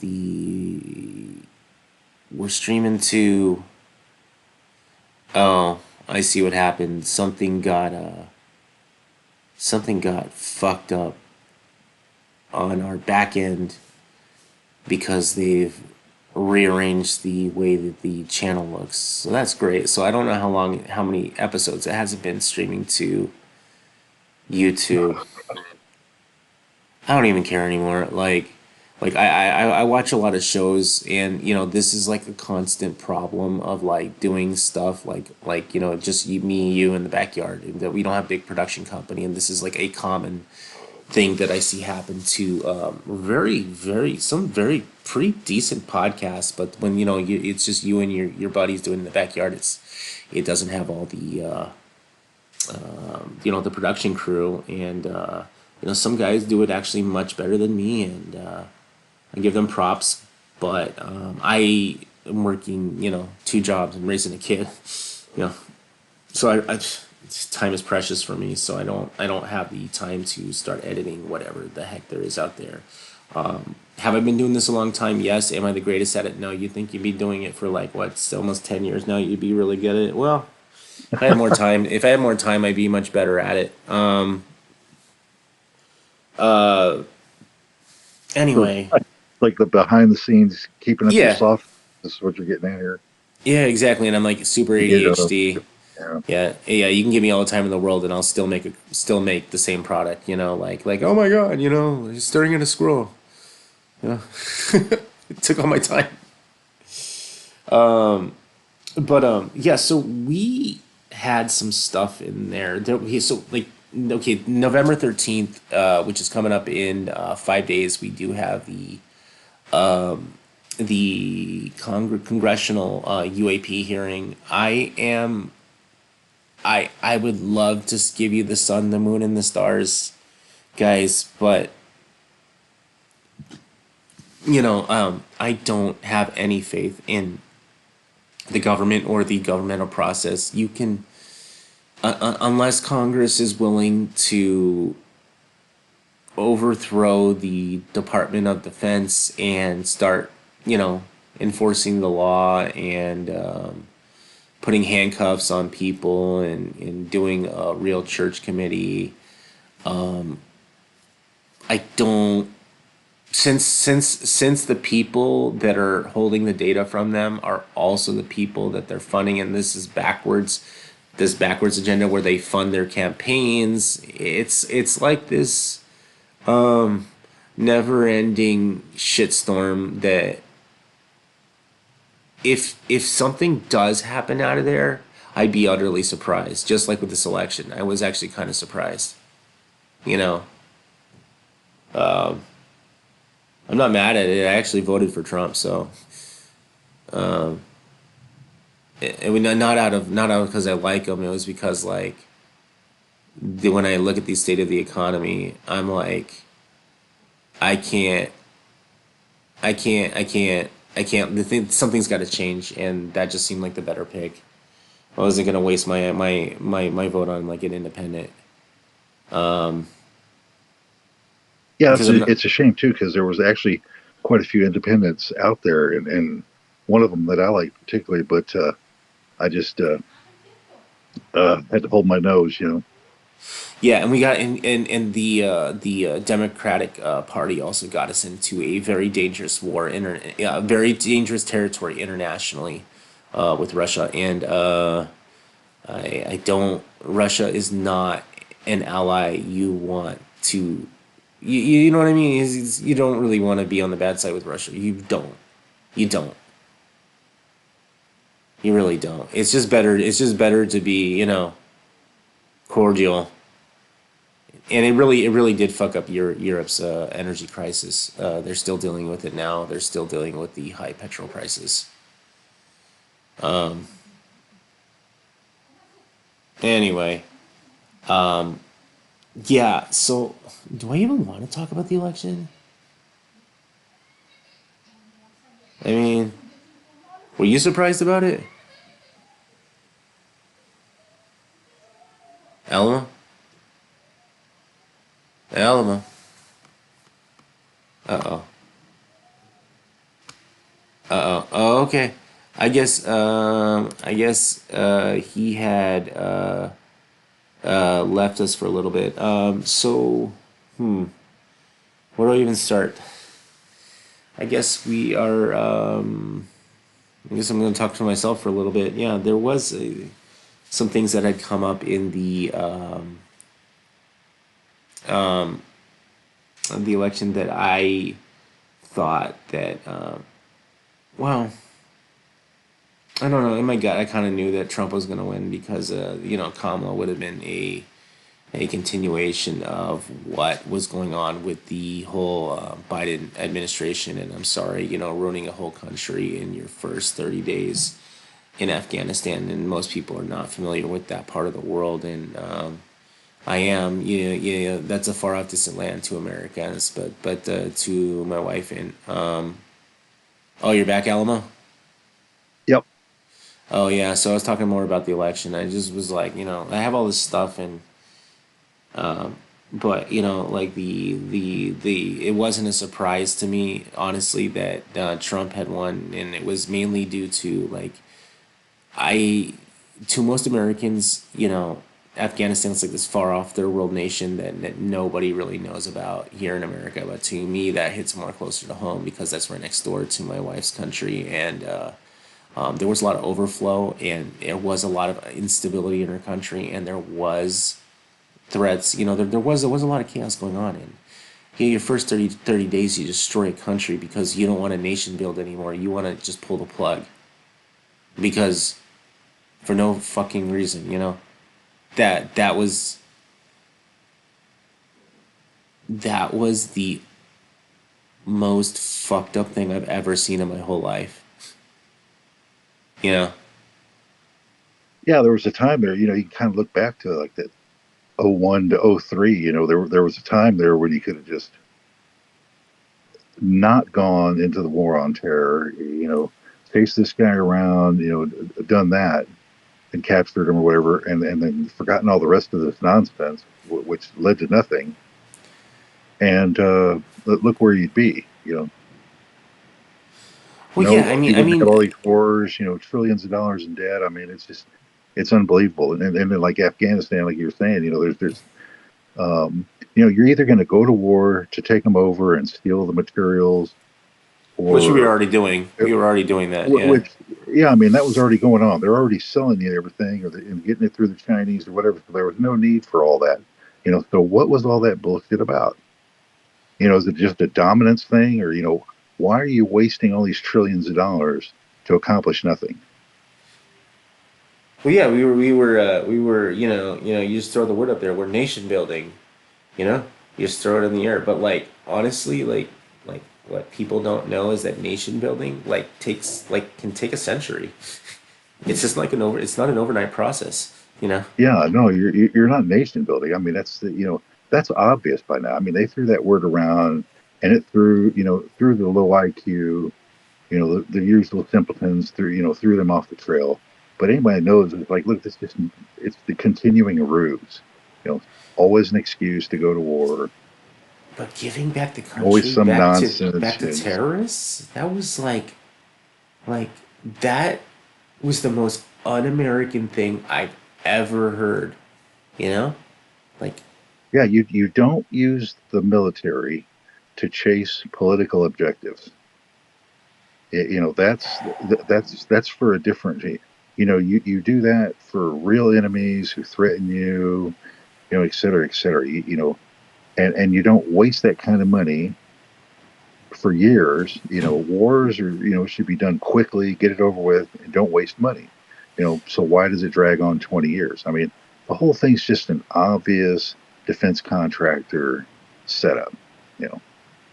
the we're streaming to. Oh, I see what happened. Something got fucked up on our back end because they've rearranged the way that the channel looks. So that's great. So I don't know how many episodes it hasn't been streaming to YouTube. I don't even care anymore. I watch a lot of shows, and this is like a constant problem of like doing stuff just me, you in the backyard, and that we don't have big production company, and this is like a common thing that I see happen to some very pretty decent podcasts, but when it's just you and your buddies doing it in the backyard, it doesn't have all the production crew, and some guys do it actually much better than me, and I give them props, but I am working two jobs and raising a kid, you know so time is precious for me, so I don't have the time to start editing whatever the heck there is out there. Have I been doing this a long time? Yes. Am I the greatest at it? No. You think you'd be doing it for like what, almost 10 years now? You'd be really good at it. Well, if I had more time, I'd be much better at it. Uh, So, anyway, like the behind the scenes, keeping up your yeah, soft. This is what you're getting at here. yeah, exactly. And I'm like super You get ADHD. yeah. Yeah, yeah. You can give me all the time in the world, and I'll still make the same product. Like oh my god, just staring at a squirrel. You know, it took all my time. But yeah. So we had some stuff in there. So like okay, November 13th, which is coming up in 5 days. We do have the congressional UAP hearing. I would love to give you the sun, the moon, and the stars, guys, but I don't have any faith in the government or the governmental process. You can, unless Congress is willing to overthrow the Department of Defense and start, enforcing the law and putting handcuffs on people and doing a real church committee. I don't since the people that are holding the data from them are also the people that they're funding, and this backwards agenda where they fund their campaigns. It's like this never-ending shitstorm that if something does happen out of there, I'd be utterly surprised. Just like with this election, I was actually kind of surprised. You know, I'm not mad at it. I actually voted for Trump, so it was not out because I like him. It was because like when I look at the state of the economy, I'm like, I can't, I can't. Something's got to change, and that just seemed like the better pick. I wasn't gonna waste my vote on like an independent, Yeah, because I'm not. it's a shame too because there was actually quite a few independents out there, and one of them that I like particularly, but I just had to hold my nose. Yeah, and we got and the Democratic Party also got us into a very dangerous yeah, very dangerous territory internationally, with Russia, and I don't. Russia is not an ally you want to. You know what I mean? You don't really want to be on the bad side with Russia. You don't. You don't. You really don't. It's just better. It's just better to be cordial. And it really did fuck up Europe's energy crisis. They're still dealing with it now. They're still dealing with the high petrol prices. Anyway, yeah. So, do I even want to talk about the election? I mean, were you surprised about it, Alma? Alma. Uh oh. Uh oh. Oh, okay. I guess he had left us for a little bit. So where do I even start? I guess we are. I guess I'm going to talk to myself for a little bit. Yeah, there was some things that had come up in the election that I thought that. Well, I don't know. In my gut, I kind of knew that Trump was going to win because Kamala would have been a continuation of what was going on with the whole Biden administration. And I'm sorry, ruining a whole country in your first 30 days in Afghanistan. And most people are not familiar with that part of the world. And I am, that's a far off distant land to Americans, but to my wife and oh, you're back, Alamo. Yep. Oh yeah, so I was talking more about the election. I just was like, I have all this stuff and but like the it wasn't a surprise to me honestly that Trump had won, and it was mainly due to like I to most Americans, Afghanistan's like this far off third world nation that nobody really knows about here in America. But to me, that hits more closer to home because that's right next door to my wife's country, and there was a lot of overflow, and there was a lot of instability in her country, and there was threats. There was a lot of chaos going on, and your first 30 days, you destroy a country because you don't want a nation build anymore. You want to just pull the plug because for no fucking reason, that was the most fucked up thing I've ever seen in my whole life. You know, Yeah, there was a time there, you kind of look back to like that '01 to '03, there was a time there when you could have just not gone into the war on terror, chased this guy around, done that and captured him or whatever, and then forgotten all the rest of this nonsense, which led to nothing. And look where you'd be. well, yeah. I You mean, I wouldn't have mean, all these wars, trillions of dollars in debt. I mean, it's unbelievable. And then like Afghanistan, like you were saying, there's you're either going to go to war to take them over and steal the materials, which we were or already doing. We were already doing that. Yeah. which, yeah, I mean, that was already going on. They're already selling you everything, and getting it through the Chinese or whatever. So there was no need for all that. So what was all that bullshit about? Is it just a dominance thing, or why are you wasting all these trillions of dollars to accomplish nothing? Well, yeah. We were. You just throw the word up there. We're nation building. You know, you just throw it in the air. But like honestly, like what people don't know is that nation building can take a century. It's just like it's not an overnight process. Yeah, no, you're not nation building. I mean, that's obvious by now. I mean, they threw that word around, and it threw the low IQ, the usual simpletons threw them off the trail. But anybody knows it's like, look, it's the continuing ruse. You know, always an excuse to go to war, But giving back the always country some back to nonsense. terrorists, that was like that was the most un-American thing I've ever heard. You know, like Yeah, you don't use the military to chase political objectives. That's for a different. You do that for real enemies who threaten you, et cetera, et cetera. And you don't waste that kind of money for years. Wars should be done quickly, get it over with, and don't waste money. So why does it drag on 20 years? I mean, the whole thing's just an obvious defense contractor setup. You know,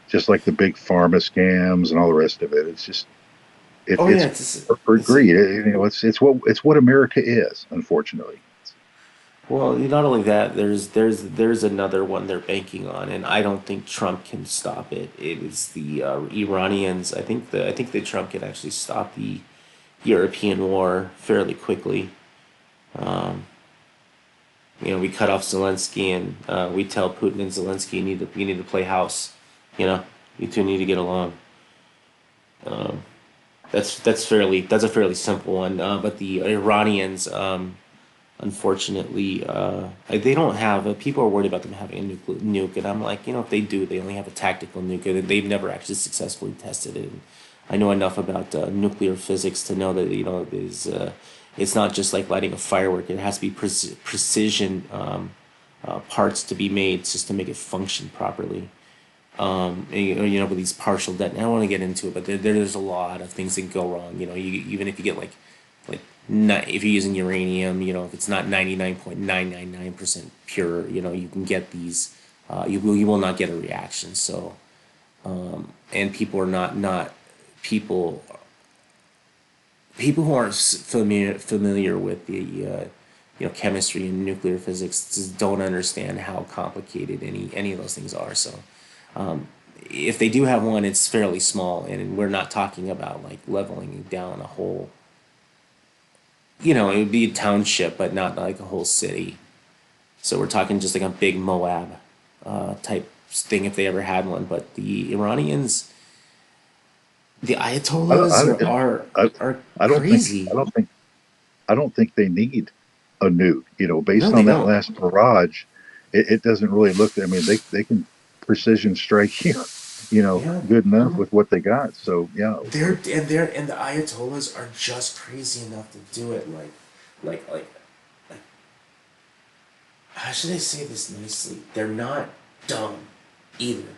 just like the big pharma scams and all the rest of it. It's just oh yeah, it's for it's greed. It's what America is, unfortunately. well, not only that, there's another one they're banking on, and I don't think Trump can stop it. It is the Iranians. I think that Trump can actually stop the European war fairly quickly. We cut off Zelensky, and we tell Putin and Zelensky you need to play house. You know, You two need to get along. That's a fairly simple one. But the Iranians, unfortunately, they don't have. People are worried about them having a nuke, and I'm like, if they do, they only have a tactical nuke, and they've never actually successfully tested it. And I know enough about nuclear physics to know that it's not just like lighting a firework. It has to be precision parts to be made just to make it function properly. And, with these partial detonators. I don't want to get into it, but there's a lot of things that can go wrong. Even if you get like not, if you're using uranium, if it's not 99.999% pure, you can get these. You will not get a reaction. So, and people are not people people who aren't familiar with the chemistry and nuclear physics just don't understand how complicated any of those things are. So if they do have one, it's fairly small, and we're not talking about like leveling down a whole. It would be a township, but not like a whole city. So we're talking just like a big Moab type thing if they ever had one. But the Iranians, the I don't, Ayatollahs I, I, are I don't think crazy. I don't think they need a nuke. No, Based they on that don't. last barrage, it doesn't really look. I mean, they can precision strike you, Yeah, good enough with what they got. So yeah, they're and the Ayatollahs are just crazy enough to do it. Like, like, like. How should I say this nicely? They're not dumb either.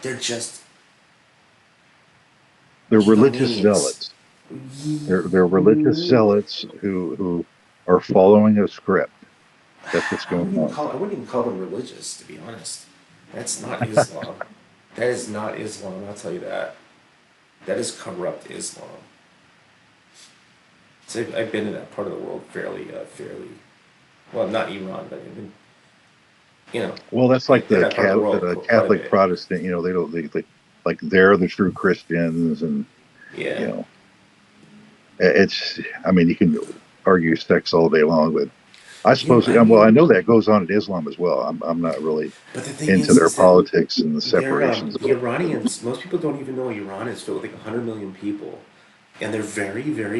They're just they're religious egomaniacs. zealots. They're religious zealots who are following a script. That's what's going on. I wouldn't even call them religious, to be honest. That's not Islam. That is not Islam. I'll tell you that. That is corrupt Islam. So I've been in that part of the world fairly. Well, not Iran, but I've been, Well, that's in like that part of the world quite a Catholic bit. Protestant. They don't they like they're the true Christians, and you Yeah. know it's. I mean, you can argue sex all day long, but I suppose. I Well, I mean, know that goes on at Islam as well. I'm not really but the thing into their is that politics and the separations of the it. Iranians. Most people don't even know Iran is filled with like 100 million people, and they're very. They're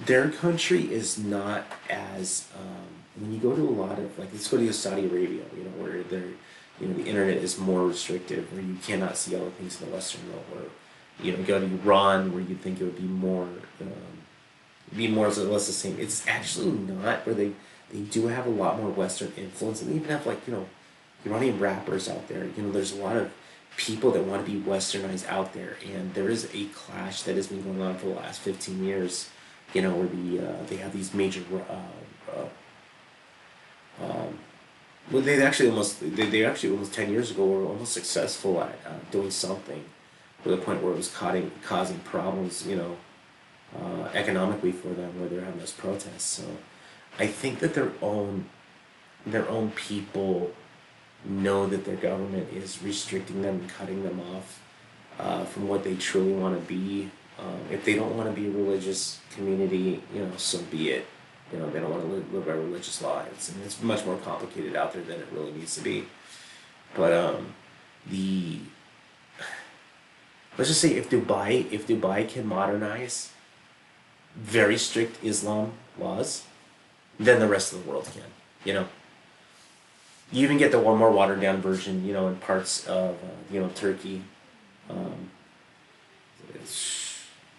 their country is not as when you go to a lot of like let's go to Saudi Arabia, where the internet is more restrictive, where you cannot see all the things in the Western world, or you go to Iran, where you'd think it would be more or less the same. It's actually not, where they do have a lot more Western influence, and they even have like Iranian rappers out there. There's a lot of people that want to be westernized out there, and there is a clash that has been going on for the last 15 years. Where they have these major. Well, they actually almost 10 years ago were almost successful at doing something, to the point where it was causing problems, economically for them, where they're having those protests. So I think that their own people know that their government is restricting them and cutting them off from what they truly want to be. If they don't want to be a religious community, so be it. They don't want to live by religious lives, and it's much more complicated out there than it really needs to be. But the let's just say if Dubai can modernize very strict Islam laws, then the rest of the world can. You know, you even get the one more watered down version. In parts of Turkey. Um,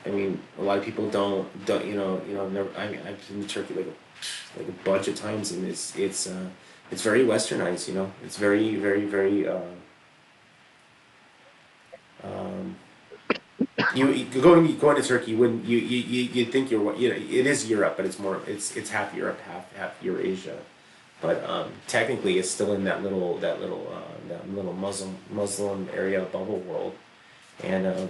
I mean, a lot of people don't never. I mean, I've been to Turkey like a bunch of times, and it's very westernized. It's very. Um, going to Turkey, you wouldn't you'd think it is Europe, but it's half Europe, half Eurasia, but technically it's still in that little Muslim area bubble world, and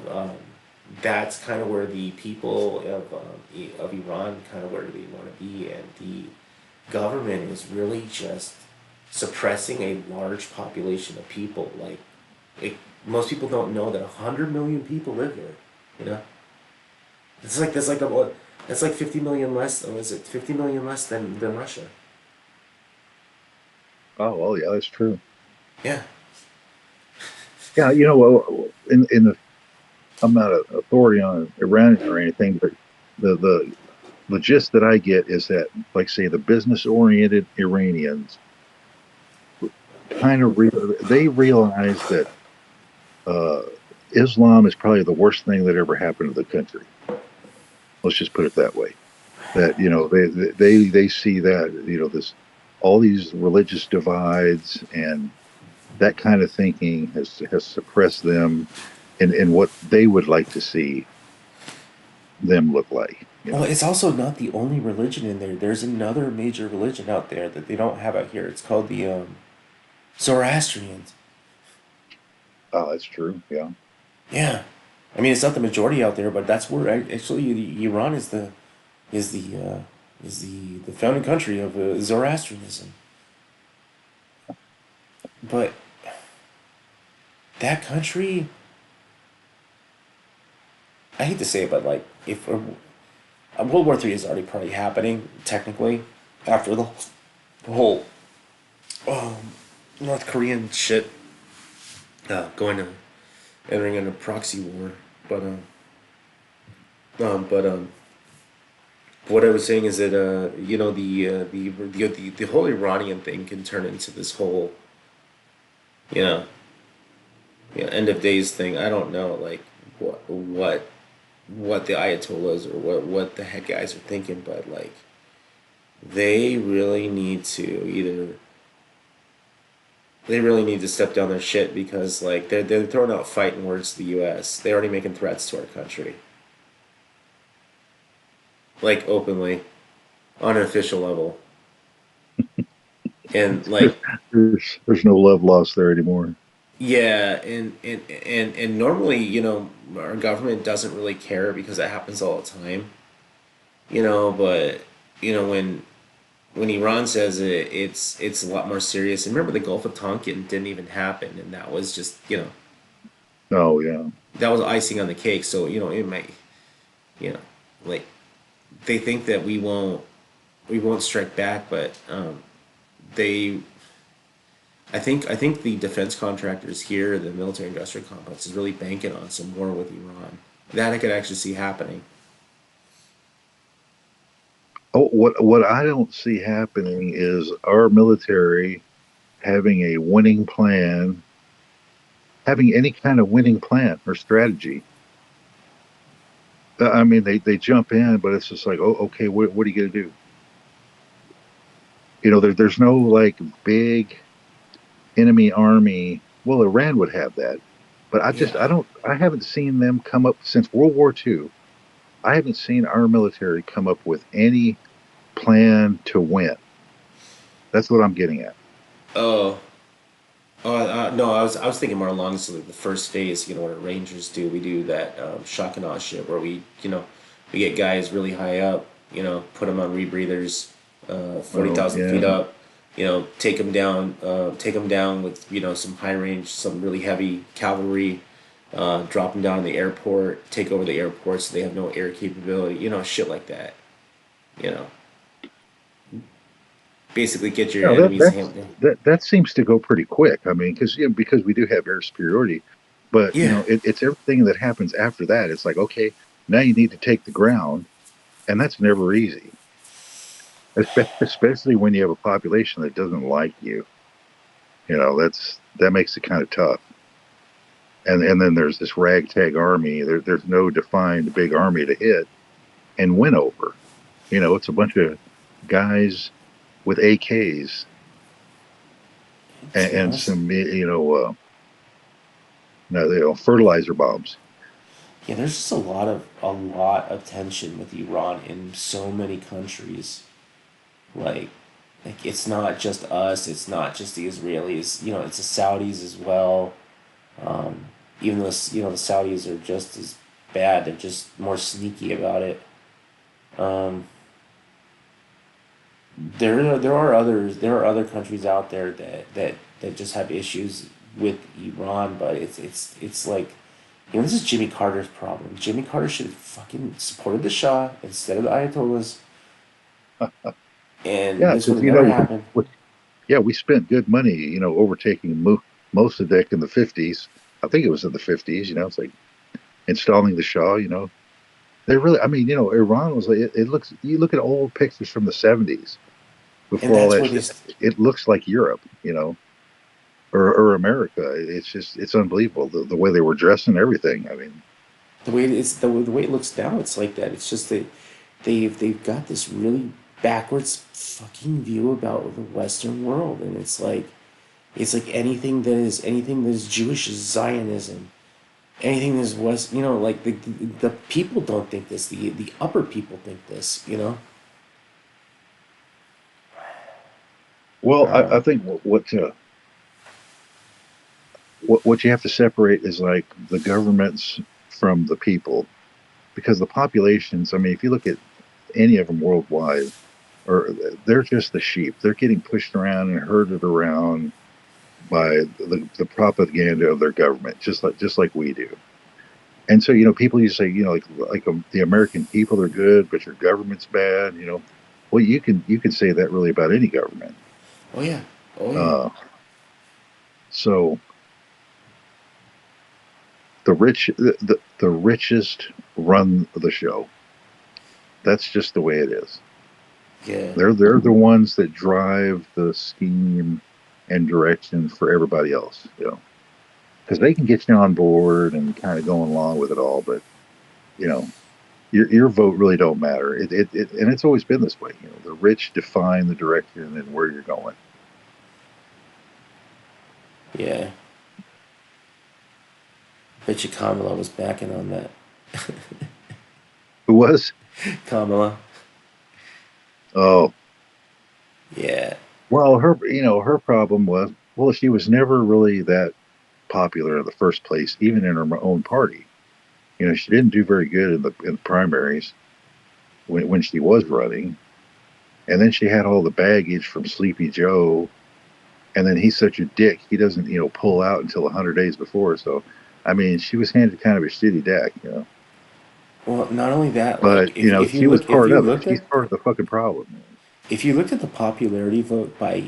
that's kind of where the people of Iran kind of where they want to be, and the government is really just suppressing a large population of people. Like, most people don't know that 100 million people live here. You know, that's like 50 million less. Or is it 50 million less than Russia? Oh well, yeah, that's true. Yeah, Yeah, well, in the I'm not an authority on Iran or anything, but the gist that I get is that, like, say, the business oriented Iranians kind of they realize that uh, Islam is probably the worst thing that ever happened to the country. Let's just put it that way. That they see that this all these religious divides and that kind of thinking has suppressed them in what they would like to see them look like. Well, it's also not the only religion in there. There's another major religion out there that they don't have out here. It's called the Zoroastrians. Oh, that's true. Yeah. Yeah, I mean it's not the majority out there, but that's where actually Iran is the the founding country of Zoroastrianism. But that country, I hate to say it, but like if World War III is already probably happening technically after the whole um, North Korean shit going to entering into proxy war, but um, but um, what I was saying is that the whole Iranian thing can turn into this whole you know end of days thing. I don't know like what the Ayatollahs or what the head guys are thinking, but like they really need to either they really need to step down their shit because like they're throwing out fighting words to the U.S. They're already making threats to our country, like openly on an official level, and like There's no love lost there anymore. yeah, and normally, our government doesn't really care because that happens all the time, but when Iran says it, it's a lot more serious. And remember, the Gulf of Tonkin didn't even happen, and that was just, Oh yeah. that was icing on the cake. So, it might, you know, like they think that we won't strike back, but they I think the defense contractors here, the military industrial complex, is really banking on some war with Iran. That I could actually see happening. Oh, what I don't see happening is our military having a winning plan, having any kind of winning plan or strategy. I mean, they jump in, but it's just like, oh, okay, what are you going to do? There's no like big enemy army. Well, Iran would have that, but Yeah. I haven't seen them come up since World War II. I haven't seen our military come up with any plan to win. That's what I'm getting at. Oh. Oh no, I was thinking more along the first phase. What our Rangers do. We do that shock and awe shit where we get guys really high up. Put them on rebreathers, forty Oh thousand yeah, feet up. Take them down with some high range, some really heavy cavalry. Drop them down in the airport, take over the airport so they have no air capability. Shit like that. You know, Basically get your no, enemies hammed. that seems to go pretty quick. I mean, because we do have air superiority, but Yeah. it's everything that happens after that. It's like, okay, now you need to take the ground, and that's never easy, especially when you have a population that doesn't like you. That makes it kind of tough. And then there's this ragtag army. There's no defined big army to hit and win over. It's a bunch of guys with AKs Yeah. and some no, fertilizer bombs. Yeah, there's just a lot of tension with Iran in so many countries. Like it's not just us, it's not just the Israelis, it's the Saudis as well. Even though the Saudis are just as bad, they're just more sneaky about it. There are other countries out there that just have issues with Iran, but it's like this is Jimmy Carter's problem. Jimmy Carter should have fucking supported the Shah instead of the Ayatollahs, and Yeah, this would because have never happened. yeah, we spent good money, overtaking Mossadegh in the 50s. I think it was in the 50s. It's like installing the Shah. They really, I mean, Iran was like it looks. You look at old pictures from the 70s And before all that's that where shit. It looks like Europe, or America. It's unbelievable the way they were dressed and everything. I mean, the way it's the way it looks now. It's like that. It's just that they've got this really backwards fucking view about the Western world, and it's like anything that is Jewish is Zionism. Anything that is West, like the people don't think this. The upper people think this. well, I Uh, think what you have to separate is like the governments from the people, because the populations. I mean, if you look at any of them worldwide, or they're just the sheep. They're getting pushed around and herded around by the propaganda of their government, just like we do. And so, people used to say, the American people are good, but your government's bad. Well, you can say that really about any government. oh yeah, oh yeah, Uh, so the richest run the show. That's just the way it is. yeah. They're the ones that drive the scheme and direction for everybody else. Because they can get you on board and kind of going along with it all, but you know, your vote really don't matter. And it's always been this way. The rich define the direction and where you're going. Yeah. Bet you Kamala was backing on that. Who was? Kamala. Oh, Yeah. well, her problem was, well, she was never really that popular in the first place, even in her own party. She didn't do very good in the primaries when she was running, and then she had all the baggage from Sleepy Joe, and then he's such a dick. He doesn't, pull out until 100 days before. So, I mean, she was handed kind of a shitty deck. Well, not only that, But like she was if part you of it. looked at She's part of the fucking problem. if you looked at the popularity vote by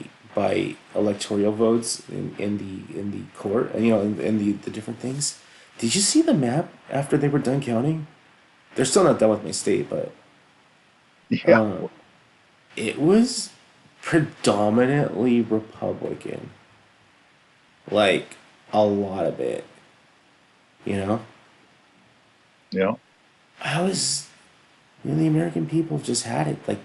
electoral votes in the court, in the different things, did you see the map after they were done counting? They're still not done with my state, but Yeah, it was predominantly Republican. Like a lot of it, you know. yeah, I was the American people have just had it. Like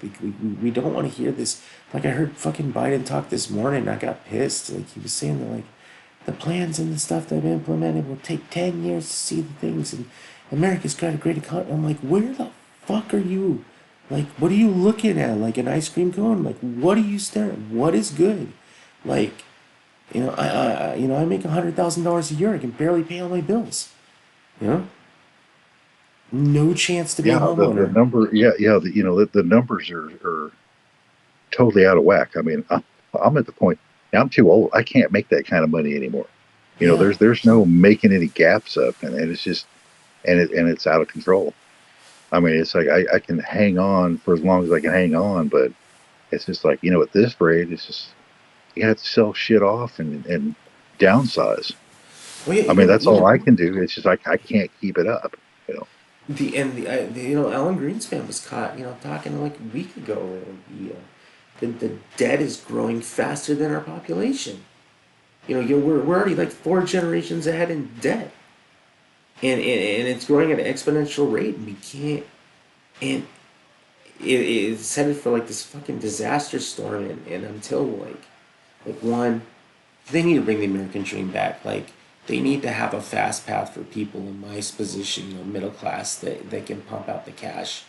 we don't want to hear this. Like I heard fucking Biden talk this morning. And I got pissed. Like he was saying that like the plans and the stuff that have been implemented will take 10 years to see the things, and America's got a great economy. I'm like, where the fuck are you? Like, what are you looking at? Like an ice cream cone? Like, what are you staring? What is good? Like, I make $100,000 a year. I can barely pay all my bills. You know, no chance to be a yeah. The homeowner. number, yeah, yeah. The numbers are totally out of whack. I mean, I'm at the point now. I'm too old. I can't make that kind of money anymore. Yeah. There's no making any gaps up, and it's just and it's out of control. I mean, it's like I can hang on for as long as I can hang on, but it's just like at this rate, it's just you have to sell shit off and downsize. Well, yeah, I mean, that's all I can do. It's just like I can't keep it up. You know. Alan Greenspan was caught, talking like a week ago. The debt is growing faster than our population. We're already like 4 generations ahead in debt, and it's growing at an exponential rate. And we can't, and it's headed for like this fucking disaster storm. And until like one, they need to bring the American dream back. Like they need to have a fast path for people in my position, middle class, that can pump out the cash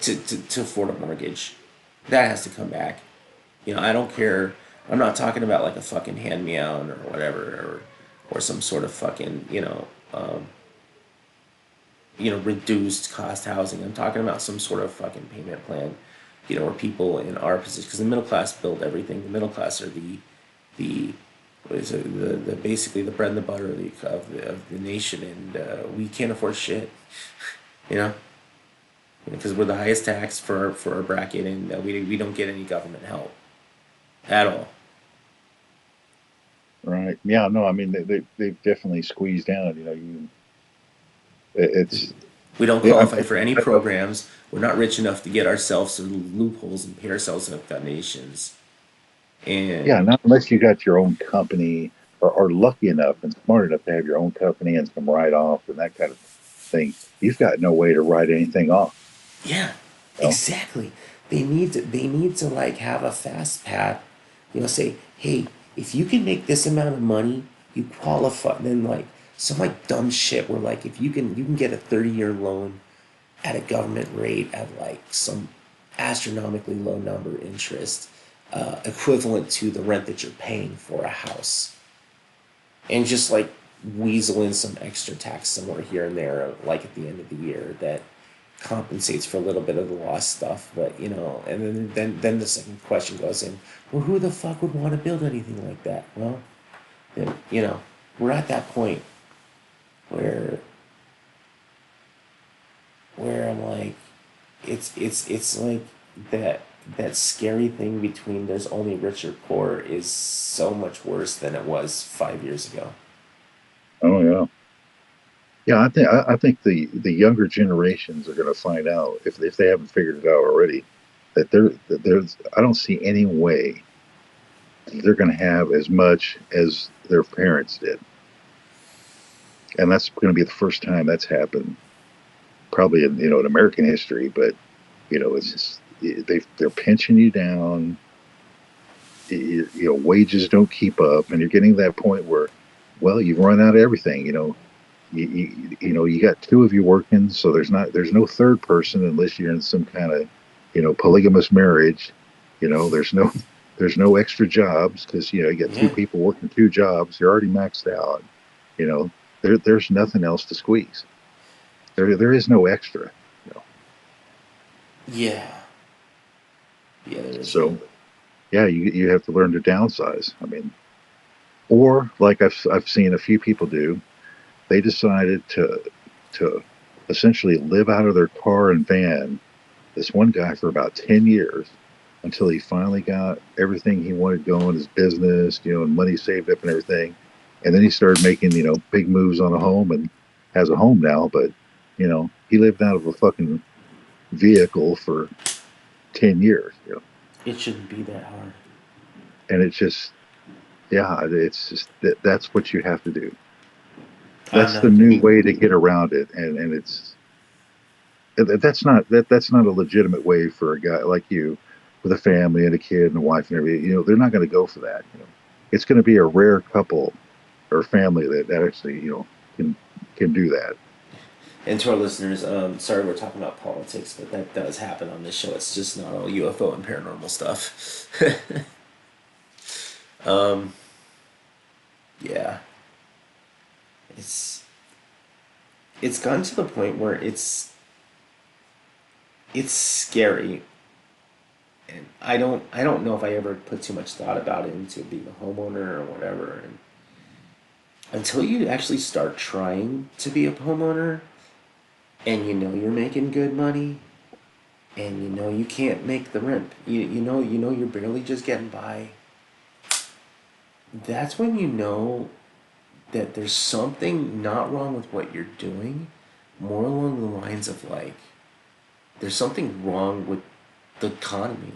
to afford a mortgage. That has to come back. I don't care. I'm not talking about like a fucking hand me out or whatever, or some sort of fucking reduced cost housing. I'm talking about some sort of fucking payment plan, where people in our position, because the middle class build everything. The middle class are the what is it, the basically the bread and the butter of the nation, and we can't afford shit, you know, because we're the highest tax for our bracket, and we don't get any government help at all. right. Yeah, no, I mean they've definitely squeezed down. It's We don't yeah. qualify for any programs. We're not rich enough to get ourselves through loopholes and pay ourselves out donations. Yeah, And not unless you got your own company or lucky enough and smart enough to have your own company and some write offs and that kind of thing. You've got no way to write anything off. yeah, You know? exactly. They need to like have a fast path. Say, hey, if you can make this amount of money, you qualify. Then like some like dumb shit where like if you can get a 30-year loan at a government rate at like some astronomically low number interest, equivalent to the rent that you're paying for a house, and just like weasel in some extra tax somewhere here and there, like at the end of the year, that compensates for a little bit of the lost stuff. But and then the second question goes in: well, who the fuck would want to build anything like that? Well, then we're at that point where I'm like, it's like that that scary thing between there's only rich or poor is so much worse than it was 5 years ago. Oh yeah, yeah. I think the younger generations are going to find out if they haven't figured it out already that there's I don't see any way they're going to have as much as their parents did, and that's going to be the first time that's happened probably in American history. But it's just they're pinching you down. Wages don't keep up, and you're getting to that point where, well, you've run out of everything. You got two of you working, so there's no third person unless you're in some kind of polygamous marriage. There's no extra jobs because you get two Yeah, people working two jobs. You're already maxed out. You know, there's nothing else to squeeze. There is no extra. You know, yeah, yeah. There isn't. so yeah, you have to learn to downsize. I mean, or like I've seen a few people do, they decided to essentially live out of their car and van. This one guy for about 10 years until he finally got everything he wanted going, his business, and money saved up and everything. And then he started making big moves on a home and has a home now. But he lived out of a fucking vehicle for 10 years. It shouldn't be that hard. And it's just yeah, it's just that's what you have to do. I'm That's the not new doing. way to get around it, and that's not a legitimate way for a guy like you with a family and a kid and a wife and everything. They're not going to go for that. It's going to be a rare couple or family that actually can can do that. And to our listeners, sorry we're talking about politics, but that does happen on this show. It's just not all UFO and paranormal stuff. um, yeah, it's it's gotten to the point where it's scary, and I don't know if I ever put too much thought about it into being a homeowner or whatever. And until you actually start trying to be a homeowner, and you're making good money, and you can't make the rent, you know you're barely just getting by. That's when you know that there's something not wrong with what you're doing, more along the lines of like there's something wrong with the economy.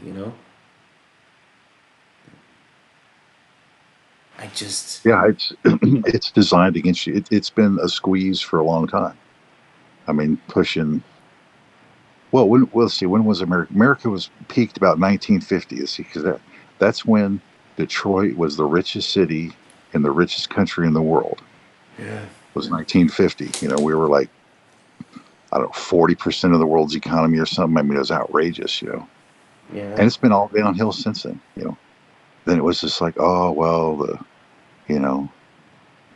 I just Yeah, it's it's designed against you. It's been a squeeze for a long time. I mean, pushing. Well, we'll see. When was America? America was peaked about 1950. You see, because that's when Detroit was the richest city in the richest country in the world. yeah, Was 1950. We were like I don't know 40% of the world's economy or something. I mean, it was outrageous. yeah, And it's been all downhill since then. Then it was just like, oh well, you know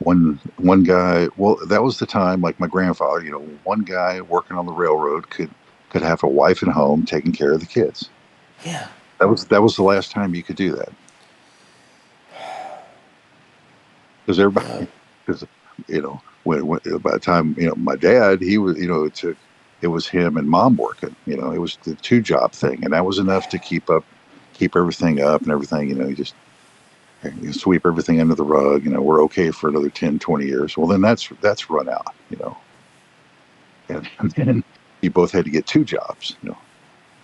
one guy. Well, that was the time. Like my grandfather, one guy working on the railroad could have a wife at home taking care of the kids. yeah. That was the last time you could do that because Yeah. everybody because when by the time my dad he was it was him and mom working. It was the 2 job thing, and that was enough to keep everything up and everything. You just You sweep everything under the rug. We're okay for another 10, 20 years. Well, then that's run out. And then you both had to get two jobs.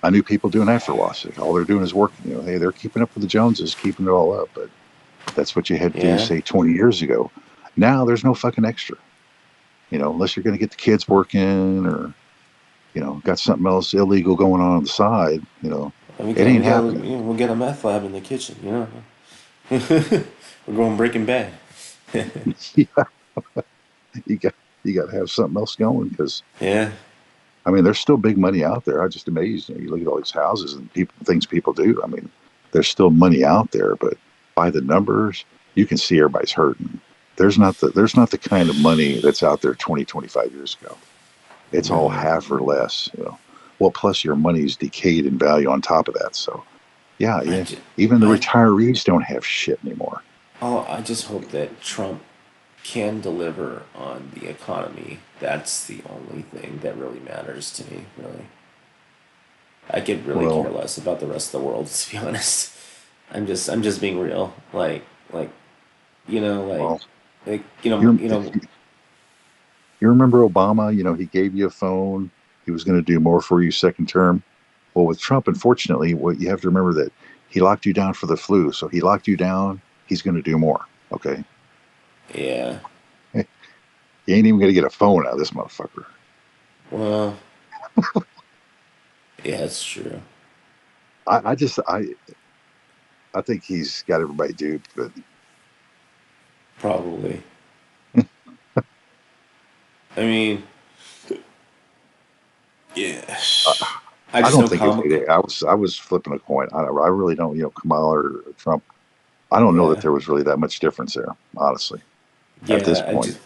I knew people doing that for a while. So all they're doing is working. Hey, they're keeping up with the Joneses, keeping it all up. But that's what you had to do, Yeah. say, 20 years ago. Now there's no fucking extra. Unless you're going to get the kids working or got something else illegal going on the side. And we It got, ain't happening. we'll get a meth lab in the kitchen, you know? We're going Breaking Bad. Yeah, you got you got to have something else going because Yeah. I mean, there's still big money out there. I'm just amazed. You look at all these houses and things people do. I mean, there's still money out there, but by the numbers, you can see everybody's hurting. There's not the kind of money that's out there 20, 25 years ago. It's all No. half or less. Well, plus your money's decayed in value on top of that. So yeah, I yeah. just, Even the I, retirees don't have shit anymore. I just hope that Trump can deliver on the economy. That's the only thing that really matters to me, really. I could really care Well, less about the rest of the world, to be honest. I'm just being real. Like, you know, well, you you know, you remember Obama? He gave you a phone. He was going to do more for you second term. Well, with Trump, unfortunately, what you have to remember that he locked you down for the flu. So he locked you down. He's going to do more. Okay. yeah. You ain't even going to get a phone out of this motherfucker. Well, yeah, it's true. I just, I think he's got everybody duped, but Probably. I mean, yeah. I, I I just don't know think it's, comic. I was flipping a coin. I really don't, Kamala or Trump. I don't know that Yeah. there was really that much difference there, honestly, at this Yeah, point.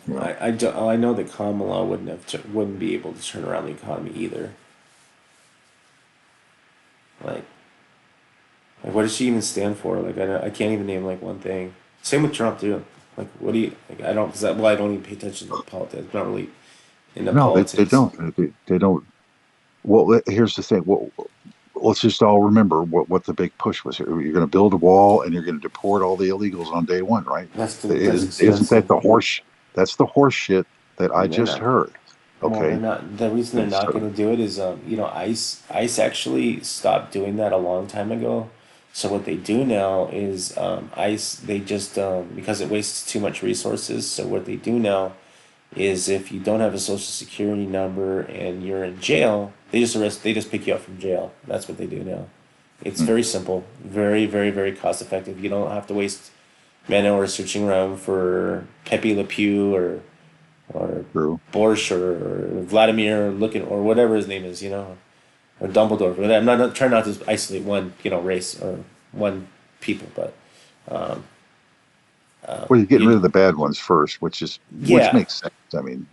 I know that Kamala wouldn't be able to turn around the economy either. Like, what does she even stand for? Like, I can't even name like one thing. Same with Trump too. Like, what do you like? I don't because well, I don't even pay attention to politics. I'm not really into No, they politics. don't. They don't. Well, here's the thing. Well, let's just all remember what the big push was here. You're going to build a wall and you're going to deport all the illegals on day one, right? That's Isn't that expensive. the horse? That's the horse shit that I They're just not. heard. Well, they're Okay, not. The reason they're and not so going to do it is, ICE actually stopped doing that a long time ago. So what they do now is, ICE they just because it wastes too much resources. So what they do now is if you don't have a social security number and you're in jail, they just pick you up from jail. That's what they do now. It's mm, very simple, very cost effective. You don't have to waste man hours searching around for Pepe Le Pew or true. Borscht or Vladimir looking or whatever his name is, or Dumbledore. Whatever. I'm not trying not to isolate one, race or one people, but Well, you're getting rid you, of the bad ones first, which yeah. makes sense. I mean,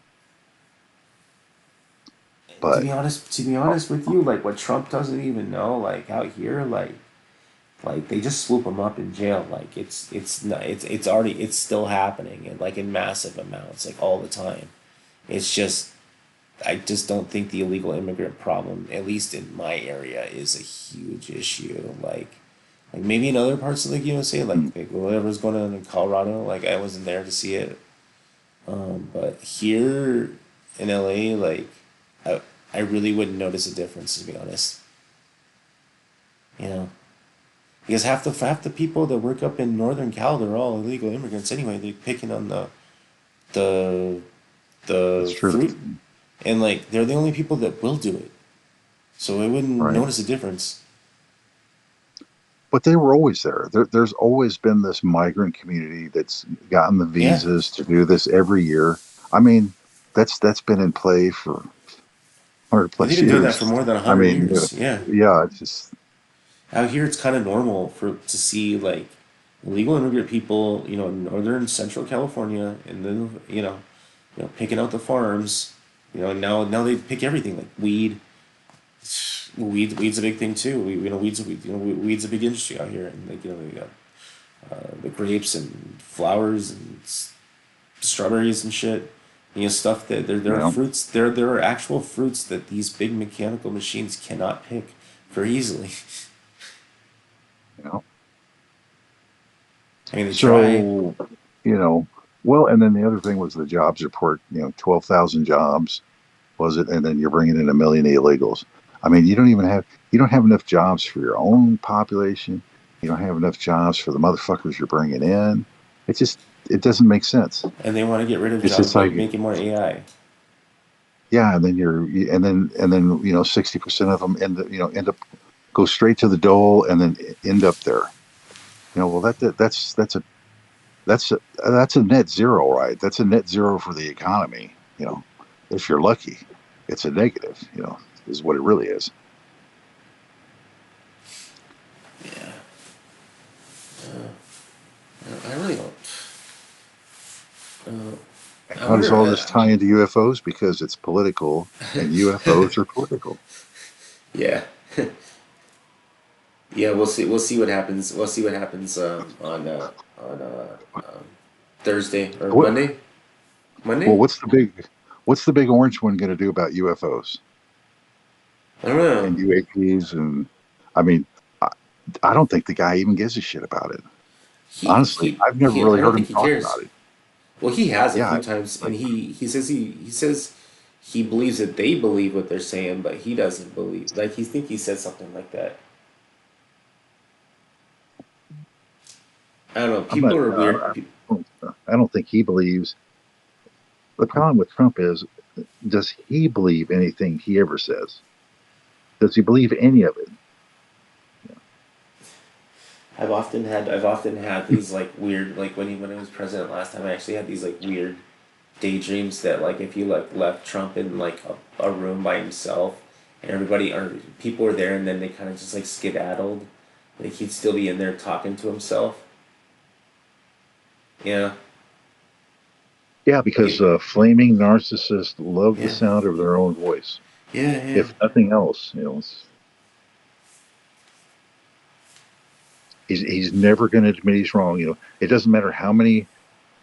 To but be honest with you, like what Trump doesn't even know, like out here, like they just swoop him up in jail. Like it's not it's already it's still happening and like in massive amounts, like all the time. It's just I just don't think the illegal immigrant problem, at least in my area, is a huge issue. Like maybe in other parts of the USA, mm, like whatever's going on in Colorado, like I wasn't there to see it. But here in LA, like I, I really wouldn't notice a difference to be honest. You know, because half the people that work up in Northern Cal, they're all illegal immigrants anyway. They're picking on the that's the true. fruit, and like they're the only people that will do it. So I wouldn't Right. notice a difference. But they were always there. There's always been this migrant community that's gotten the Yeah, visas to do this every year. I mean, that's been in play for 100 they've plus been doing that years. for more than a I hundred mean, years. Yeah, yeah, it's just out here it's kind of normal for to see like illegal immigrant people, in northern central California, and then picking out the farms. Now they pick everything like weed. Weed's a big thing too. Weed's a big industry out here, and like they got the grapes and flowers and strawberries and shit. Stuff that there you are know, fruits. There are actual fruits that these big mechanical machines cannot pick very easily. you know. I mean, they try. So, you know, well, and then the other thing was the jobs report, 12,000 jobs, was it? And then you're bringing in a million illegals. I mean, you don't have enough jobs for your own population. You don't have enough jobs for the motherfuckers you're bringing in. It just, it doesn't make sense. And they want to get rid of It's jobs just by like, making more AI. yeah, and then and then 60% of them end up go straight to the dole and then end up there. Well, that's a net zero, right? That's a net zero for the economy. If you're lucky, it's a negative. Is what it really is. Yeah. I really don't. Uh, I How does wonder. all this tie into UFOs? Because it's political, and UFOs are political. Yeah. Yeah, we'll see. We'll see what happens. We'll see what happens on Thursday or What? Monday. Well, Monday? what's the big orange one going to do about UFOs I don't know. and UAPs? And I mean, I, I don't think the guy even gives a shit about it. Honestly, I've never I really don't heard think him he talk cares. about it. Well, he has a Yeah, few times, and like he says he believes that they believe what they're saying, but he doesn't believe. Like he think he said something like that. I don't know. I'm People not. are weird. I don't think he believes. The problem with Trump is, does he believe anything he ever says? Does he believe any of it? I've often had these like weird like when he was president last time. I actually had these like weird daydreams that like if you like left Trump in like a room by himself and everybody or people were there and then they kind of just like skedaddled, like he'd still be in there talking to himself. Yeah, Yeah, because like flaming narcissists love the yeah, sound of their own voice. yeah, yeah. If nothing else, he's never going to admit he's wrong. It doesn't matter how many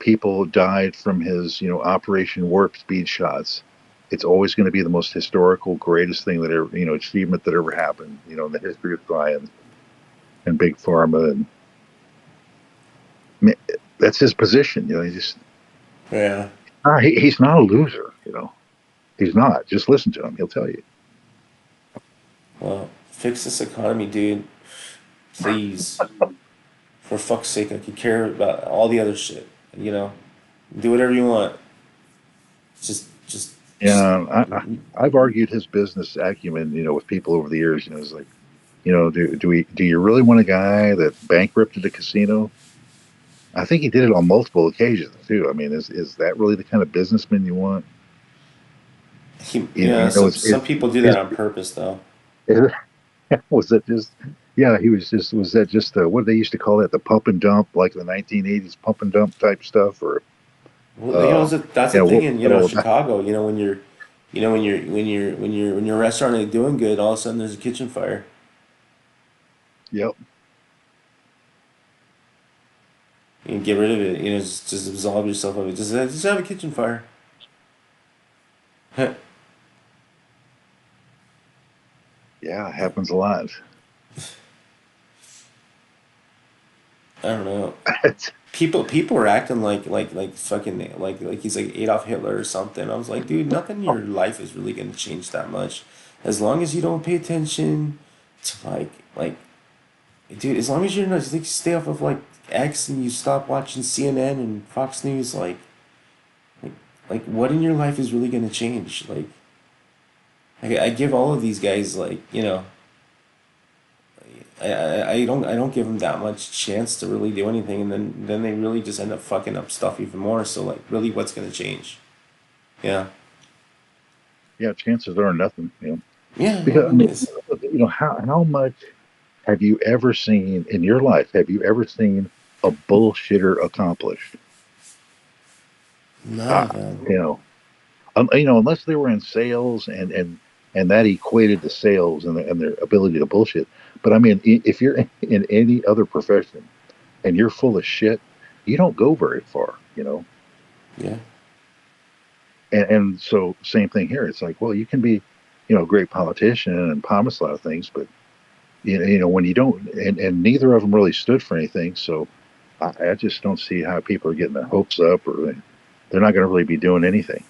people died from his Operation Warp Speed shots. It's always going to be the most historical, greatest thing that ever achievement that ever happened. In the history of science and big pharma, and I mean, that's his position. He just Yeah. he's not a loser. He's not. Just listen to him; he'll tell you. Well, fix this economy, dude. Please. For fuck's sake, like you care about all the other shit. You know, do whatever you want. Just. Yeah, I've argued his business acumen, with people over the years. It's like, do you really want a guy that bankrupted a casino? I think he did it on multiple occasions too. I mean, is that really the kind of businessman you want? Yeah. Some people do that Is, on purpose, though. is was that just? Yeah, he was just. Was that just what they used to call that? The pump and dump, like the 1980s pump and dump type stuff, or Well, uh, that's the yeah, thing what was in that all about? Chicago. When your restaurant ain't doing good, all of a sudden there's a kitchen fire. Yep. You can get rid of it. Just absolve yourself of it. Just have a kitchen fire. I Yeah, it happens a lot. don't know. People are acting like fucking like he's like Adolf Hitler or something. I was like, dude, nothing in your life is really gonna change that much, as long as you don't pay attention to like dude. As long as you're not like stay off of like X and you stop watching CNN and Fox News, like like what in your life is really gonna change? Like I give all of these guys I don't give them that much chance to really do anything, and then they really just end up fucking up stuff even more. So like, really, what's gonna change? Yeah, Yeah, chances are nothing. yeah, Because I nothing mean, is. how much have you ever seen in your life? Have you ever seen a bullshitter accomplished? None Uh, of them. you know, unless they were in sales and that equated to sales and their ability to bullshit. But I mean, if you're in any other profession and you're full of shit, you don't go very far. Yeah, And so same thing here. It's like, well, you can be, a great politician and promise a lot of things, but when you don't, and neither of them really stood for anything. So I just don't see how people are getting their hopes up, or they're not going to really be doing anything.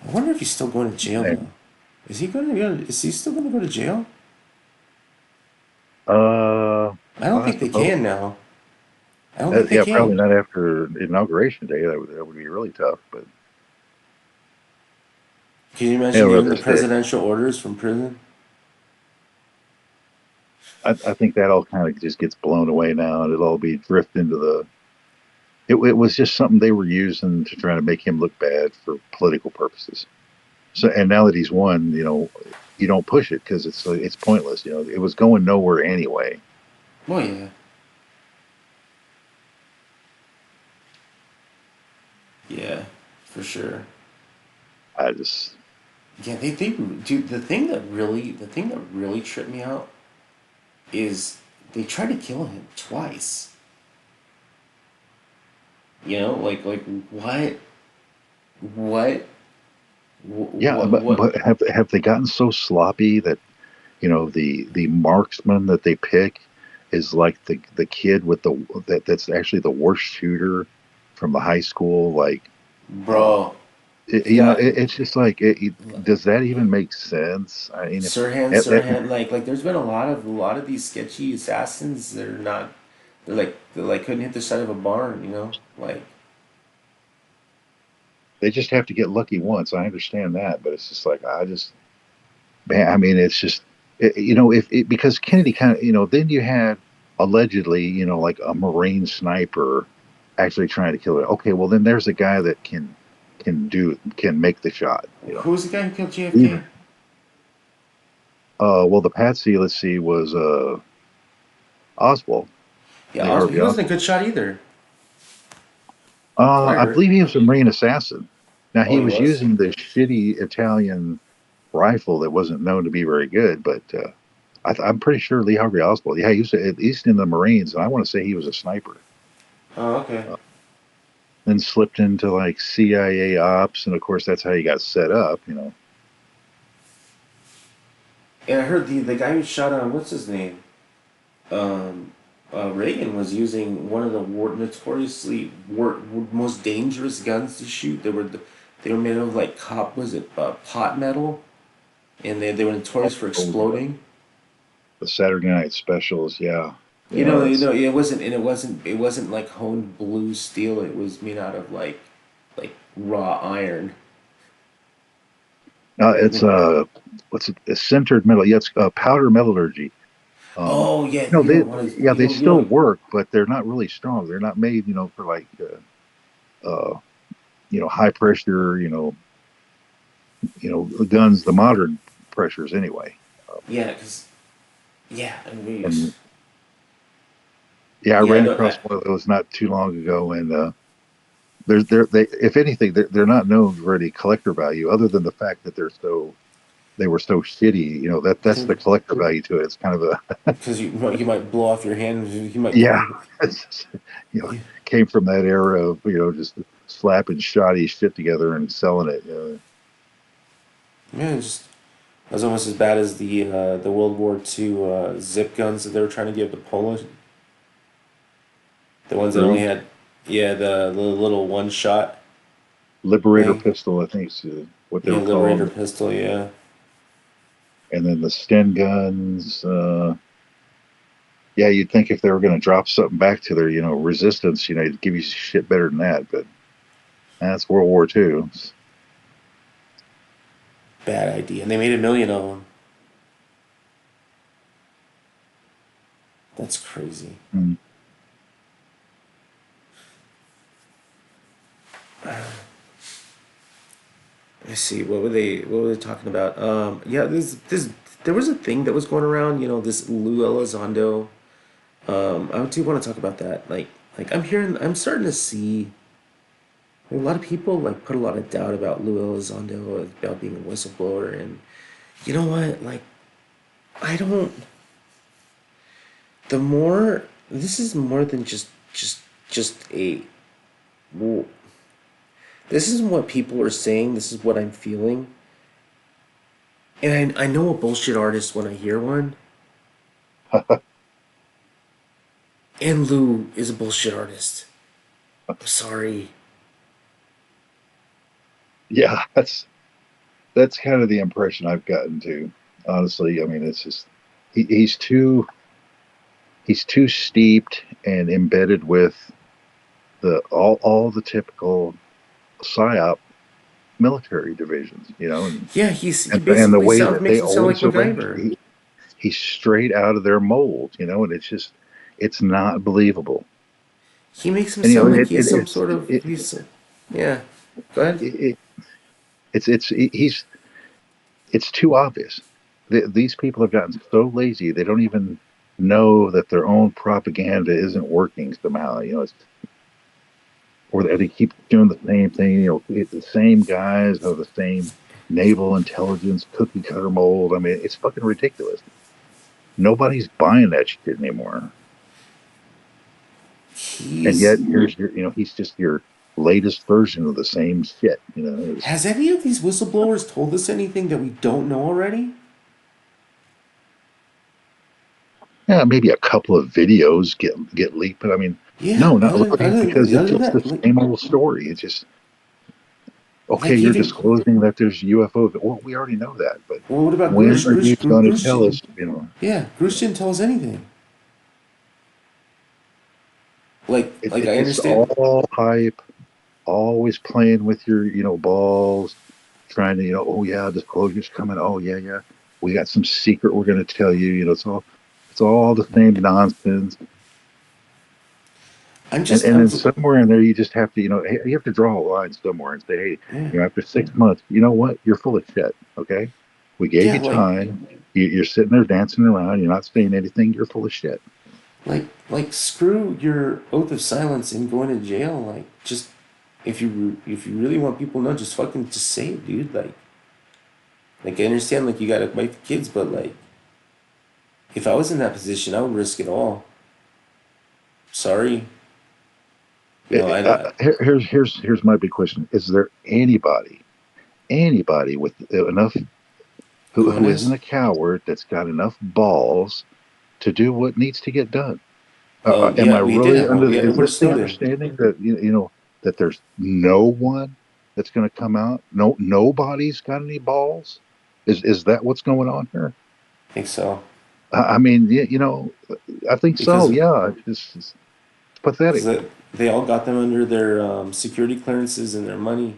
I wonder if he's still going to jail And though. Is he going to go? Is he still going to go to jail? I don't I think they suppose, can now. I don't think they yeah, probably can. not after inauguration day. That would be really tough. But Can you yeah, imagine getting rather the stay. presidential orders from prison? I think that all kind of just gets blown away now, and it'll all be drift into the. It was just something they were using to try to make him look bad for political purposes. So, and now that he's won, you don't push it because it's pointless. It was going nowhere anyway. Oh yeah, yeah, for sure. I just, Yeah, they dude. The thing that really tripped me out is they tried to kill him twice. Like what, yeah, what? but have they gotten so sloppy that the marksman that they pick is like the kid with that's actually the worst shooter from the high school. Like, uh, Bro, you got it's just like, does that even make sense? I mean, Sirhan. Like, there's been a lot of these sketchy assassins that are not. They're like couldn't hit the side of a barn. Like, they just have to get lucky once. I understand that, but it's just like, man, I mean, it's just, if it, because Kennedy kind of, then you had allegedly, like a Marine sniper actually trying to kill it. Okay, well then there's a guy that can make the shot. who was the guy who killed Even JFK? well, the patsy, let's see, was Oswald, Yeah, Lee Harvey He wasn't a Oswald. good shot either. That's what I I heard. believe he was a Marine assassin. Now Oh, he he was was. using the shitty Italian rifle that wasn't known to be very good, but I'm pretty sure Lee Harvey Oswald. Yeah, he was at least in the Marines, and I want to say he was a sniper. Oh, okay. Uh, then slipped into like CIA ops, and of course that's how he got set up. And I heard the guy who shot on what's his name? Um, Reagan was using one of the notoriously most dangerous guns to shoot. They were made of like was it pot metal, and they were Oh, notorious for the, exploding. the Saturday Night Specials, yeah, You yeah, know, you that's know, it wasn't like honed blue steel. It was made out of like raw iron. Like it's what's it? It's sintered metal. Yeah, it's powder metallurgy. Um, oh yeah, you know, you they don't want to yeah you they don't you still don't work, but they're not really strong. They're not made, for like high pressure, guns, the modern pressures anyway. yeah, because yeah, I mean, And yeah, I yeah, I ran know. across one of those not too long ago, and they if anything they're not known for any collector value other than the fact that they were so shitty. That's the collector value to it. It's kind of a because you might blow off your hand. You might yeah, blow. it's just, you know Yeah, came from that era of just slapping shoddy shit together and selling it. man, just that was almost as bad as the World War II zip guns that they were trying to give to Poland. The ones that only True. had, yeah, the little one shot Liberator thing. pistol, I think, is what they Yeah, were Liberator calling. pistol. Yeah, And then the Sten guns. Yeah, you'd think if they were going to drop something back to their, resistance, they'd give you shit better than that. But that's World War II. bad idea. And they made 1 million of them. That's crazy. Mm. Let's see. What were they talking about? Yeah, this there was a thing that was going around. This Lou Elizondo. I do want to talk about that. I'm starting to see a lot of people like put a lot of doubt about Lou Elizondo about being a whistleblower, and you know what? Like, I don't. The more this is more than just a. Well, this isn't what people are saying. This is what I'm feeling, and I know a bullshit artist when I hear one. And Lou is a bullshit artist. I'm sorry. Yeah, that's kind of the impression I've gotten to. Honestly, I mean, it's just he's too steeped and embedded with the all the typical psyop military divisions, Yeah, he and the basically way sounds that they makes him sound like always arrange. MacGyver. He's straight out of their mold, and it's not believable. He makes him And sound like it, he's it some it's sort of it, he's. Yeah, go ahead. it it's too obvious. These people have gotten so lazy they don't even know that their own propaganda isn't working somehow. Or they keep doing the same thing. The same guys are the same naval intelligence cookie cutter mold. I mean, it's fucking ridiculous. Nobody's buying that shit anymore. And He's. yet he's just your latest version of the same shit. Has any of these whistleblowers told us anything that we don't know already? Yeah, maybe a couple of videos get leaked, but I mean, Yeah, no, not really, because other than it's the that, same old story. It's just okay. like You're even disclosing that there's UFOs. Well, we already know that, but well, what about when Grush? are you going to Grush, tell us? yeah, Grush didn't tell us anything. Like I It's understand. all hype, always playing with your balls, trying to oh yeah, disclosure's coming. Oh yeah, yeah, we got some secret we're going to tell you. It's all the same nonsense. And then somewhere in there, you just have to, you have to draw a line somewhere and say, hey, Yeah, after 6 months, you know what? You're full of shit. Okay. We gave yeah, you time. You're sitting there dancing around. You're not saying anything. You're full of shit. like screw your oath of silence and going to jail. Like just if you really want people to know, just fucking just say it, dude. Like I understand like you got a wife and kids, but like if I was in that position, I would risk it all. Sorry, you know I Here's my big question: is there anybody with enough who isn't cojones. a coward that's got enough balls to do what needs to get done? Am I Yeah, we did really have one. under We the? had Is Edward this the Snowden. understanding that that there's no one that's going to come out? Nobody's got any balls. Is that what's going on here? I think so I mean, I think so. because Yeah, it's pathetic. they all got them under their security clearances and their money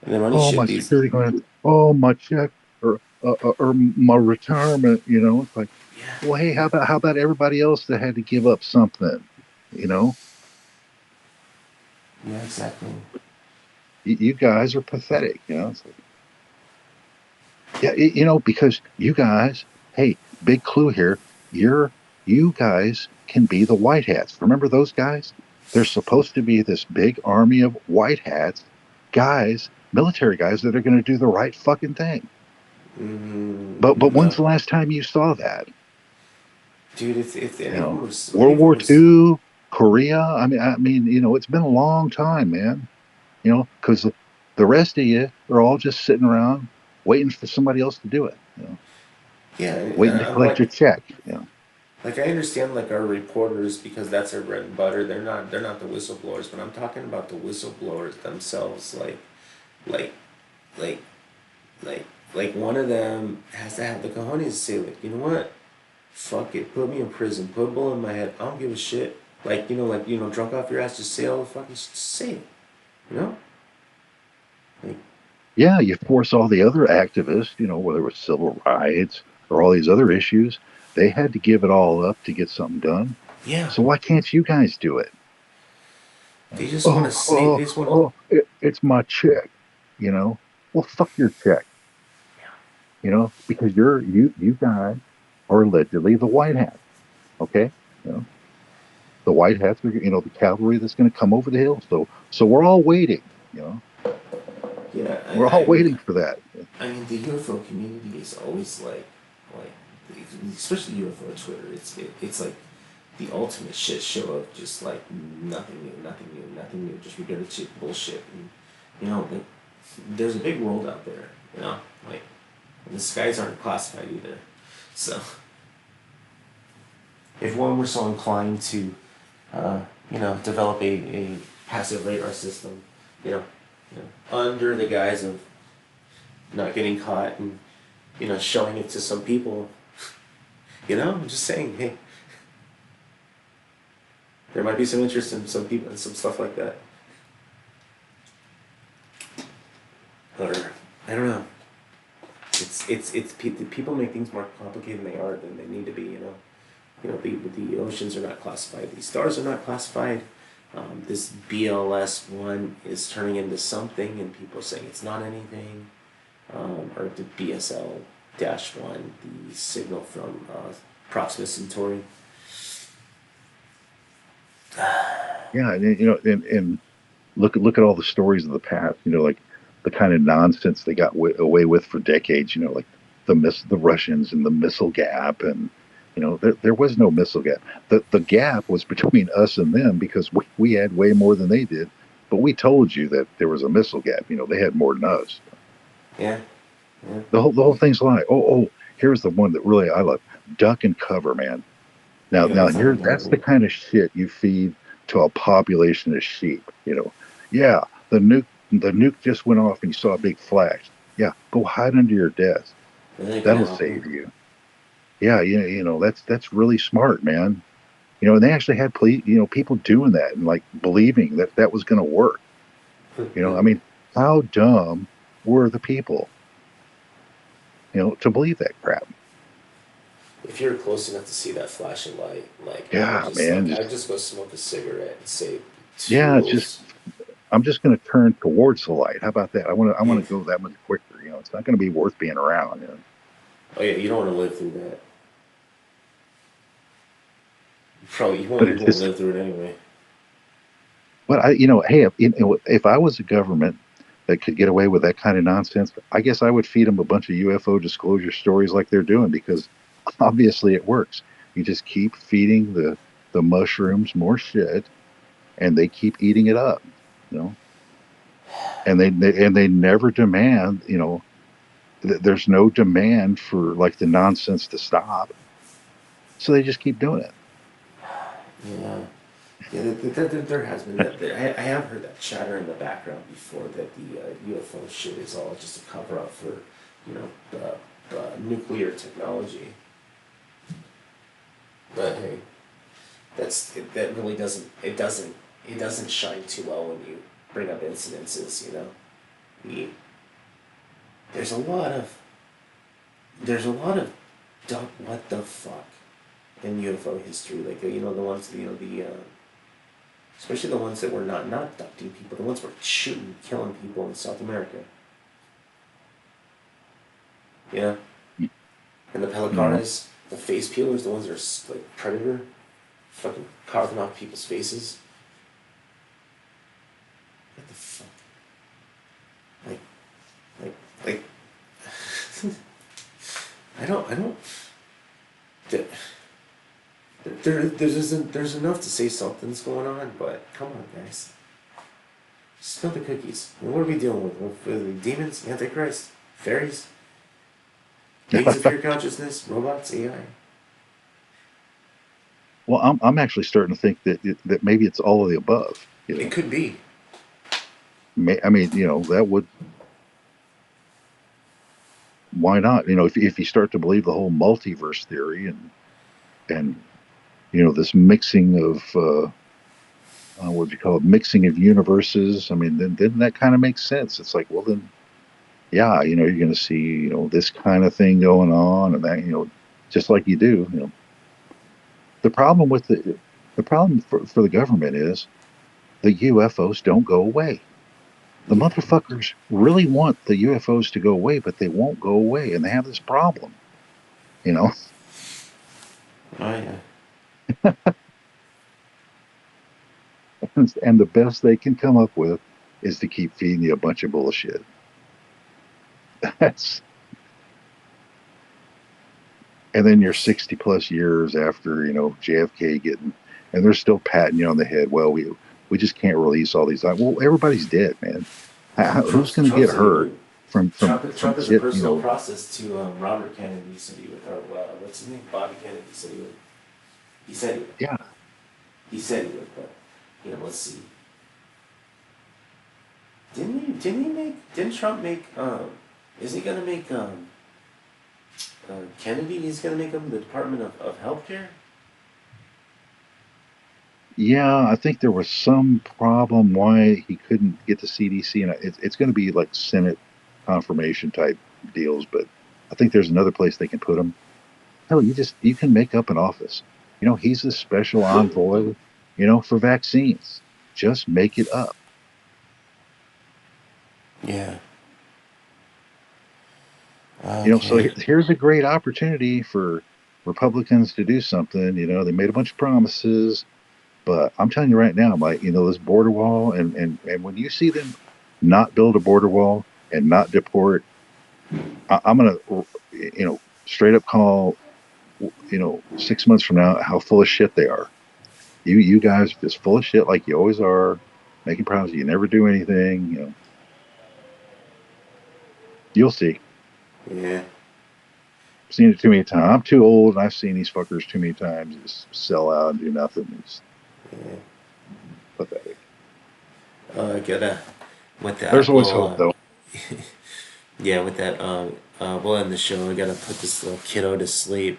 Oh, shit. my These security clearance. Oh, my check or my retirement. It's like, well, hey, how about everybody else that had to give up something? You know, yeah exactly. you guys are pathetic. It's like, yeah, because you guys, hey, big clue here. You guys can be the white hats. Remember those guys? There's supposed to be this big army of white hats, guys, military guys that are going to do the right fucking thing. But when's No, the last time you saw that? dude, if You any of them know, was any World of them War was II, Korea. I mean, it's been a long time, man. Because the rest of you are all just sitting around waiting for somebody else to do it. yeah, Waiting to collect your check. like I understand like our reporters because that's their bread and butter. They're not the whistleblowers, but I'm talking about the whistleblowers themselves. Like like like like one of them has to have the cojones to say like you know what, fuck it, put me in prison, put a bullet in my head. I don't give a shit. Like drunk off your ass, just say all the fucking just say it. You know, like Yeah, you force all the other activists, whether it was civil rights or all these other issues, they had to give it all up to get something done. yeah, So why can't you guys do it? they just want to Oh, say oh, they just want to. oh, it's my check, you know. Well, fuck your check, because you guys are allegedly the white hats, okay? You know, the white hats are, the cavalry that's going to come over the hill. So we're all waiting, you know, Yeah, we're all waiting for that. I mean, the UFO community is always like, especially UFO Twitter. It's like the ultimate shit show of just like nothing new, nothing new, nothing new. Just regurgitate bullshit, and like, there's a big world out there. Like, and the skies aren't classified either. So, if one were so inclined to develop a passive radar system, you know, under the guise of not getting caught and, showing it to some people. I'm just saying, hey, there might be some interest in some people and some stuff like that. Or, I don't know. People make things more complicated than they are than they need to be, the oceans are not classified, the stars are not classified. This BLS one is turning into something, and people are saying it's not anything. Or the BSL -1, the signal from Proxima Centauri. Yeah, and look at all the stories of the past. Like the kind of nonsense they got away with for decades. Like the Russians and the missile gap, and there was no missile gap. The gap was between us and them because we had way more than they did. But we told you that there was a missile gap. They had more than us. Yeah, yeah, The whole thing's a lie. Oh, here's the one that really I love: duck and cover, man. yeah. Now That's not here, gonna that's the happen. kind of shit you feed to a population of sheep. Yeah, the nuke just went off and you saw a big flash. Yeah, go hide under your desk. It ain't gonna That'll happen. save you. Yeah, that's really smart, man. And they actually had people doing that and like believing that that was going to work. I mean, how dumb were the people, to believe that crap? If you're close enough to see that flashing light, like Yeah, man. I'd just go smoke a cigarette and say, Yeah, it's just "Toodles." I'm just going to turn towards the light. How about that? I want Yeah. to go that much quicker. It's not going to be worth being around. Oh yeah, you don't want to live through that. But You it's won't just, live through it anyway. but hey, if I was a government that could get away with that kind of nonsense, I guess I would feed them a bunch of UFO disclosure stories like they're doing because obviously it works. You just keep feeding the mushrooms more shit, and they keep eating it up. You know, and they never demand. There's no demand for like the nonsense to stop, so they just keep doing it. Yeah. Yeah, there has been that. I have heard that chatter in the background before that the UFO shit is all just a cover up for, nuclear technology. But hey, that really doesn't shine too well when you bring up incidences. The, there's a lot of there's a lot of what the fuck in UFO history. Like the ones the especially the ones that were not abducting people, the ones that were shooting, killing people in South America. Yeah, and the You know, Pelicaris, the face peelers, the ones that are like predator, fucking carving off people's faces. What the fuck? Like, like, like. I don't. There, there's enough to say something's going on, but come on, guys. Spill the cookies. What are we dealing with? With demons, antichrist, fairies, beings of pure consciousness, robots, AI. well, I'm actually starting to think that maybe it's all of the above. It could be. I mean, that would why not? If you start to believe the whole multiverse theory and this mixing of what do you call it, mixing of universes. I mean, then that kind of makes sense. It's like, well, then yeah, you're going to see this kind of thing going on, and that just like you do. The problem with the problem for the government is the UFOs don't go away. The Yeah. motherfuckers really want the UFOs to go away, but they won't go away, and they have this problem. You know, Oh yeah. and the best they can come up with is to keep feeding you a bunch of bullshit. That's and then you're 60 plus years after JFK getting, and they're still patting you on the head. Well, we just can't release all these. Well, everybody's dead, man. Who's going to get Trump's a good hurt dude. from Trump is a get personal process to Robert Kennedy said he would, or what's his name? Bobby Kennedy said he would. He said he would. yeah, He said he would, but let's see. Didn't he make? Didn't Trump make? Is he gonna make Kennedy? He's gonna make him the Department of Healthcare. Yeah, I think there was some problem why he couldn't get the CDC, and it's going to be like Senate confirmation type deals. But I think there's another place they can put him. Hell, you can make up an office. He's the special envoy, for vaccines. Just make it up. Yeah. So Okay. here's a great opportunity for Republicans to do something. They made a bunch of promises, but I'm telling you right now, like, this border wall, and when you see them not build a border wall and not deport, I'm gonna, straight up call, 6 months from now how full of shit they are. You guys are just full of shit like you always are, making promises you never do anything. You'll see. Yeah. I've seen it too many times. I'm too old, and I've seen these fuckers too many times just sell out and do nothing. It's Yeah. pathetic. I gotta with There's that. always Well, hope, though. yeah. With that, we'll end the show. I gotta put this little kiddo to sleep.